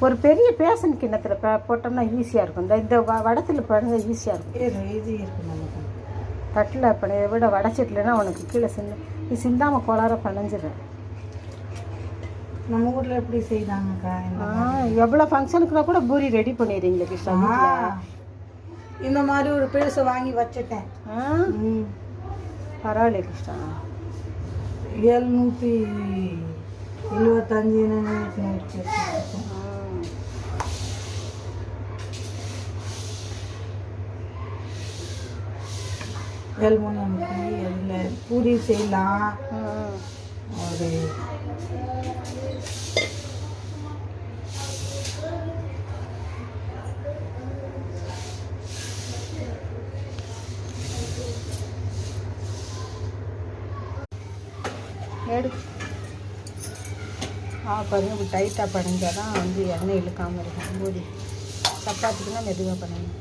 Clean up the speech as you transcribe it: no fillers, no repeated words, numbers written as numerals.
ஒரு பெரிய பேசன் கிண்ணத்தில் போட்டோம்னா ஈஸியாக இருக்கும். இந்த வடத்தில் பாருங்க ஈஸியாக இருக்கும். இது இருக்கு நமக்கு தட்டில் அப்படி விட வடைச்சிட்லன்னா உனக்கு கீழே நீ சிந்தாமல் கோளார பனைஞ்சிடுறேன். நம்ம ஊரில் எப்படி செய்கிறாங்கக்கா? எவ்வளோ ஃபங்க்ஷனுக்குனா கூட பூரி ரெடி பண்ணிடுறீங்களே கிருஷ்ணா. இந்த மாதிரி ஒரு பெருசை வாங்கி வச்சுட்டேன். பரவாயில்ல கிருஷ்ணா. 775 அதில் பூரி செய்யலாம். ஒரு பாருங்க இப்படி டைட்டாக படைஞ்சால் தான் வந்து எண்ணெய் இழுக்காமல் இருக்கும். பூரி சப்பாத்திக்குன்னா மெதுவாக பண்ணணும்.